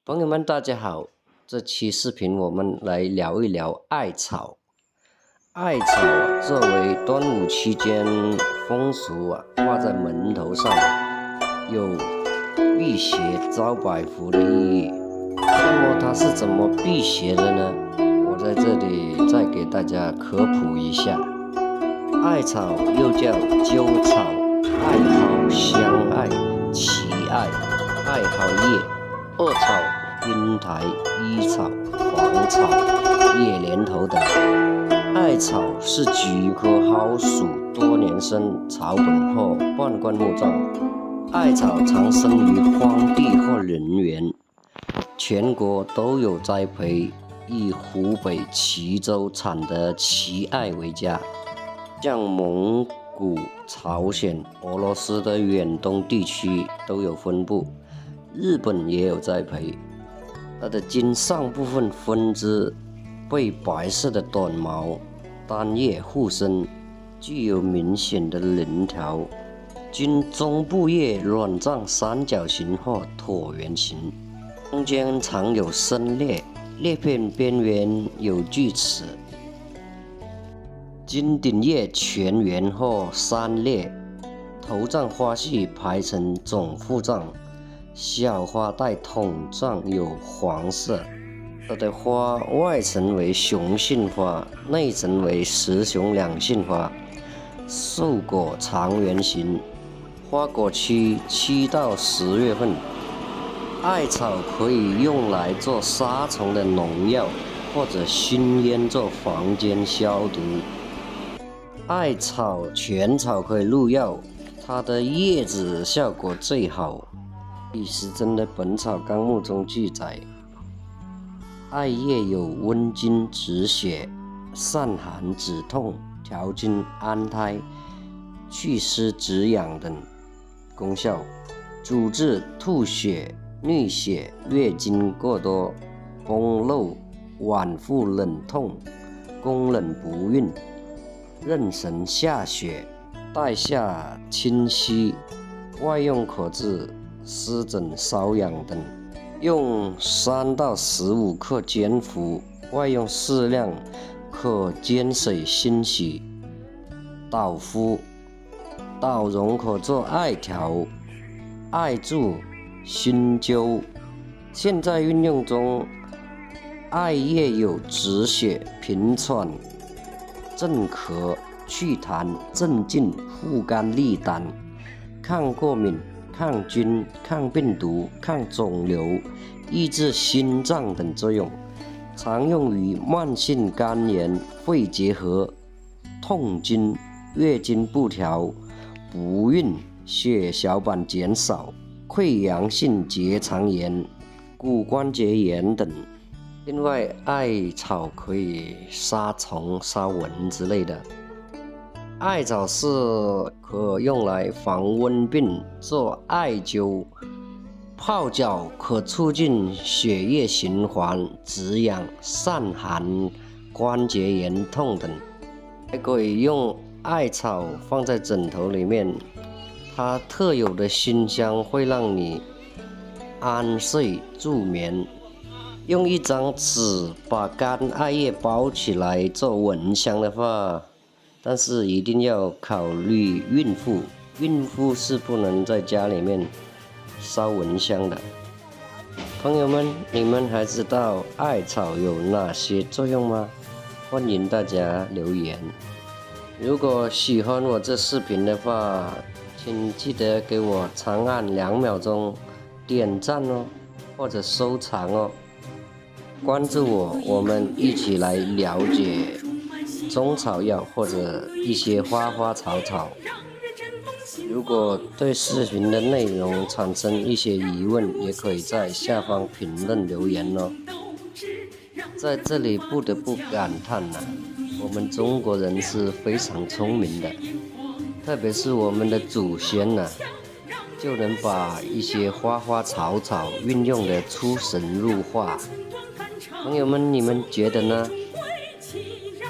朋友们，大家好！这期视频我们来聊一聊艾草。艾草作为端午期间风俗挂在门头上，有辟邪招百福的意义。那么它是怎么辟邪的呢？我在这里再给大家科普一下。艾草又叫鸠草、艾蒿、香艾、奇艾、艾蒿叶、二草、冰苔、衣草、黄草、叶莲头等。艾草是菊科蒿属多年生草本或半灌木状。艾草常生于荒地或人园，全国都有栽培，以湖北蕲州产的奇艾为佳。像蒙古、朝鲜、俄罗斯的远东地区都有分布，日本也有栽培。它的茎上部分分支被白色的短毛，单叶互生，具有明显的棱条。茎中部叶卵状三角形或椭圆形，中间常有深裂，裂片边缘有锯齿。茎顶叶全圆或三裂，头状花序排成总复状，小花带筒状，有黄色。它的花外层为雄性花，内层为雌雄两性花，瘦果长圆形，花果期7到10月份。艾草可以用来做杀虫的农药，或者熏烟做房间消毒。艾草全草可以入药，它的叶子效果最好。李时珍的《本草纲目》中记载，艾叶有温经止血、散寒止痛、调经安胎、祛湿止痒等功效，主治吐血、衄血、月经过多、宫漏、脘腹冷痛、宫冷不孕、妊娠下血、带下清晰，外用可治湿疹、瘙痒等。用3到15克煎服，外用适量，可煎水清洗，捣敷。捣溶可做艾条、艾柱、熏灸。现在运用中，艾叶有止血、平喘、镇咳、祛痰、镇静、护肝利胆、抗过敏、抗菌、抗病毒、抗肿瘤、抑制心脏等作用，常用于慢性肝炎、肺结核、痛经、月经不调、不孕、血小板减少、溃疡性结肠炎、骨关节炎等。另外，艾草可以杀虫、杀蚊之类的。艾草是可用来防温病，做艾灸，泡脚可促进血液循环、止痒、散寒、关节炎痛等。还可以用艾草放在枕头里面，它特有的馨香会让你安睡助眠。用一张纸把干艾叶包起来做蚊香的话，但是一定要考虑孕妇，孕妇是不能在家里面烧蚊香的。朋友们，你们还知道艾草有哪些作用吗？欢迎大家留言。如果喜欢我这视频的话，请记得给我长按2秒钟点赞哦，或者收藏哦。关注我，我们一起来了解中草药或者一些花花草草。如果对视频的内容产生一些疑问，也可以在下方评论留言哦。在这里不得不感叹我们中国人是非常聪明的，特别是我们的祖先就能把一些花花草草运用得出神入化。朋友们，你们觉得呢？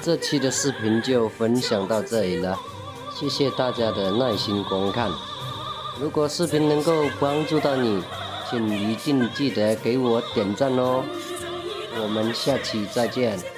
这期的视频就分享到这里了，谢谢大家的耐心观看。如果视频能够帮助到你，请一定记得给我点赞哦。我们下期再见。